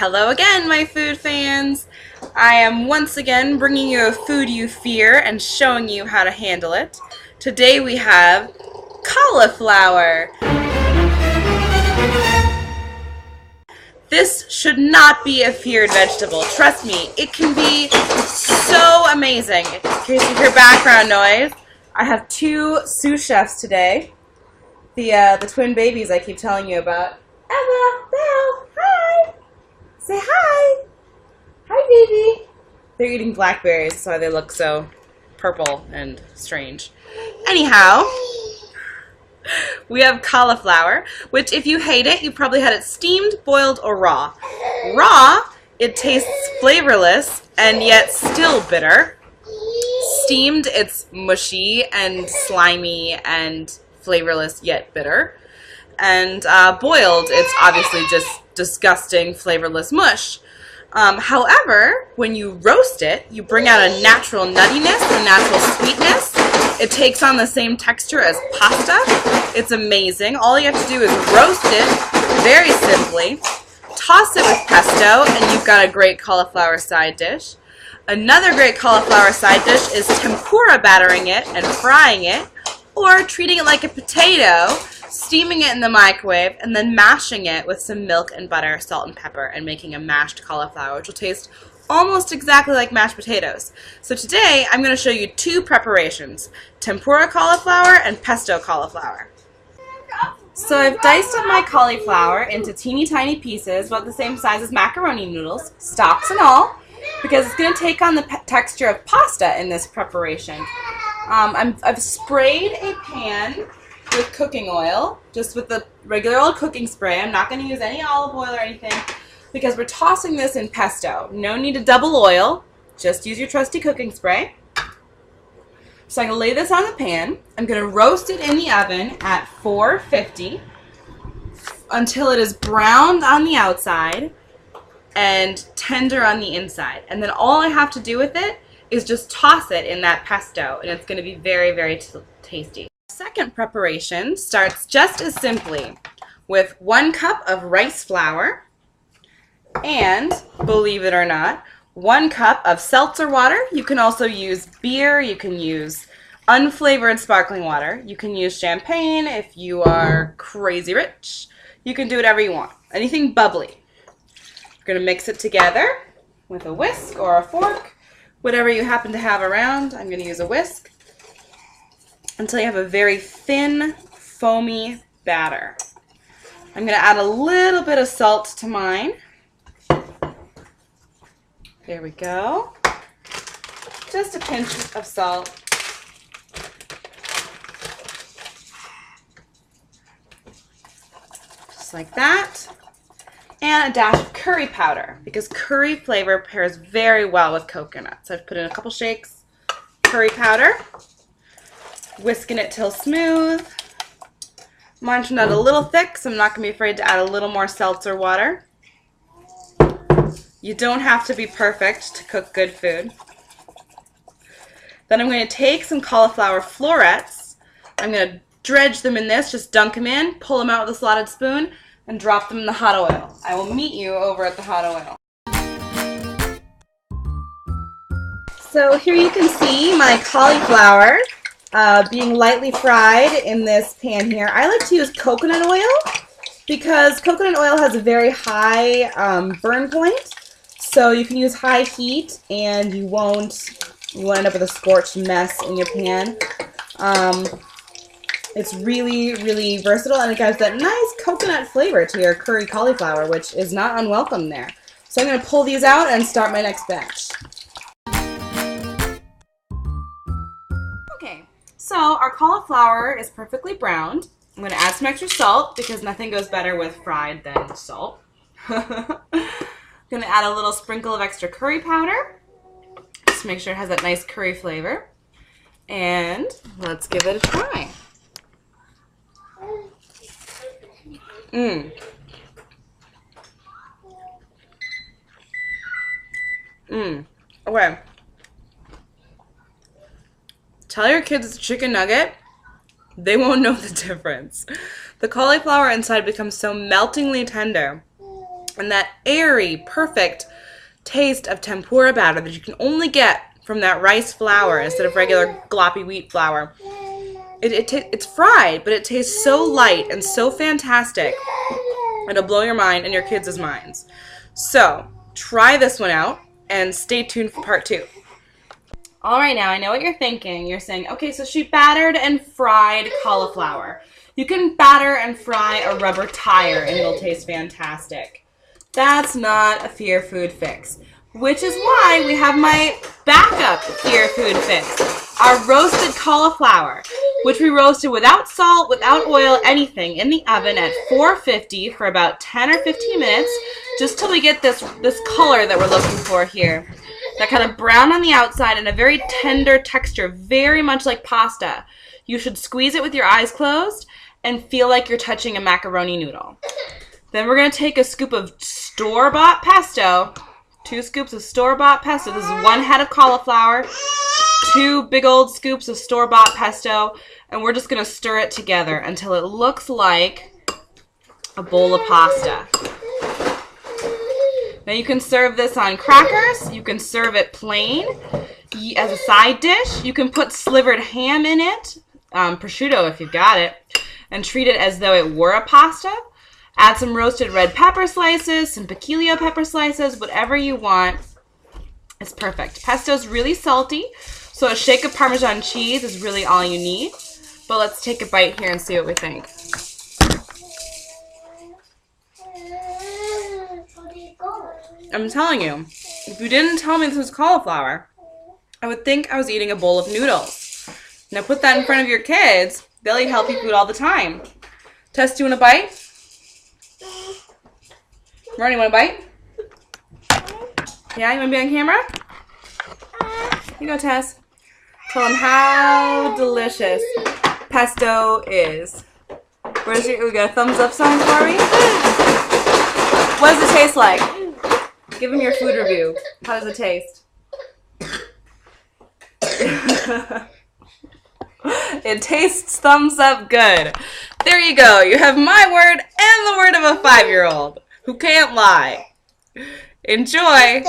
Hello again, my food fans! I am once again bringing you a food you fear and showing you how to handle it. Today we have cauliflower. This should not be a feared vegetable. Trust me, it can be so amazing. In case you hear background noise, I have two sous chefs today. The twin babies I keep telling you about. Emma, Belle, hi! Say hi! Hi, baby! They're eating blackberries, so they look so purple and strange. Anyhow, we have cauliflower, which if you hate it, you probably had it steamed, boiled, or raw. Raw, it tastes flavorless and yet still bitter. Steamed, it's mushy and slimy and flavorless yet bitter. And boiled, it's obviously just disgusting, flavorless mush. However, when you roast it, you bring out a natural nuttiness, a natural sweetness. It takes on the same texture as pasta. It's amazing. All you have to do is roast it very simply, toss it with pesto, and you've got a great cauliflower side dish. Another great cauliflower side dish is tempura battering it and frying it, or treating it like a potato, steaming it in the microwave, and then mashing it with some milk and butter, salt and pepper, and making a mashed cauliflower, which will taste almost exactly like mashed potatoes. So today, I'm going to show you two preparations, tempura cauliflower and pesto cauliflower. So I've diced up my cauliflower into teeny tiny pieces, about the same size as macaroni noodles, stalks and all, because it's going to take on the texture of pasta in this preparation. I've sprayed a pan with cooking oil, just with the regular old cooking spray. I'm not going to use any olive oil or anything because we're tossing this in pesto. No need to double oil, just use your trusty cooking spray. So I'm going to lay this on the pan. I'm going to roast it in the oven at 450 until it is browned on the outside and tender on the inside. And then all I have to do with it is just toss it in that pesto, and it's going to be very, very tasty. Second preparation starts just as simply with 1 cup of rice flour and, believe it or not, 1 cup of seltzer water. You can also use beer, you can use unflavored sparkling water, you can use champagne if you are crazy rich. You can do whatever you want, anything bubbly. You're going to mix it together with a whisk or a fork, whatever you happen to have around. I'm going to use a whisk until you have a very thin, foamy batter. I'm going to add a little bit of salt to mine. There we go. Just a pinch of salt. Just like that. And a dash of curry powder, because curry flavor pairs very well with coconut. So I've put in a couple shakes, curry powder. Whisking it till smooth. Mine turned out a little thick, so I'm not going to be afraid to add a little more seltzer water. You don't have to be perfect to cook good food. Then I'm going to take some cauliflower florets. I'm going to dredge them in this, just dunk them in, pull them out with a slotted spoon, and drop them in the hot oil. I will meet you over at the hot oil. So here you can see my cauliflower being lightly fried in this pan here. I like to use coconut oil because coconut oil has a very high burn point. So you can use high heat and you won't end up with a scorched mess in your pan. It's really, really versatile, and it gives that nice coconut flavor to your curry cauliflower, which is not unwelcome there. So I'm going to pull these out and start my next batch. Okay, so our cauliflower is perfectly browned. I'm going to add some extra salt because nothing goes better with fried than salt. I'm going to add a little sprinkle of extra curry powder just to make sure it has that nice curry flavor. And let's give it a try. Okay. Tell your kids it's a chicken nugget. They won't know the difference. The cauliflower inside becomes so meltingly tender. and that airy, perfect taste of tempura batter that you can only get from that rice flour instead of regular gloppy wheat flour. It's fried, but it tastes so light and so fantastic. It'll blow your mind and your kids' minds. So, try this one out and stay tuned for part 2. All right, now I know what you're thinking. You're saying, okay, so she battered and fried cauliflower. You can batter and fry a rubber tire and it'll taste fantastic. That's not a fear food fix, which is why we have my backup fear food fix, our roasted cauliflower, which we roasted without salt, without oil, anything, in the oven at 450 for about 10 or 15 minutes, just till we get this color that we're looking for here. That kind of brown on the outside and a very tender texture, very much like pasta. You should squeeze it with your eyes closed and feel like you're touching a macaroni noodle. Then we're going to take a scoop of store-bought pesto, 2 scoops of store-bought pesto. This is 1 head of cauliflower, 2 big old scoops of store-bought pesto, and we're just going to stir it together until it looks like a bowl of pasta. Now you can serve this on crackers, you can serve it plain as a side dish, you can put slivered ham in it, prosciutto if you've got it, and treat it as though it were a pasta. Add some roasted red pepper slices, some piquillo pepper slices, whatever you want. It's perfect. Pesto's really salty, so a shake of Parmesan cheese is really all you need. But let's take a bite here and see what we think. I'm telling you, if you didn't tell me this was cauliflower, I would think I was eating a bowl of noodles. Now put that in front of your kids. They'll eat healthy food all the time. Tess, do you want a bite? Ronnie, want a bite? Yeah, you want to be on camera? Here you go, Tess. Tell them how delicious pesto is. Where's your, we got a thumbs up sign for me? What does it taste like? Give them your food review. How does it taste? It tastes thumbs up good. There you go. You have my word and the word of a 5-year-old who can't lie. Enjoy.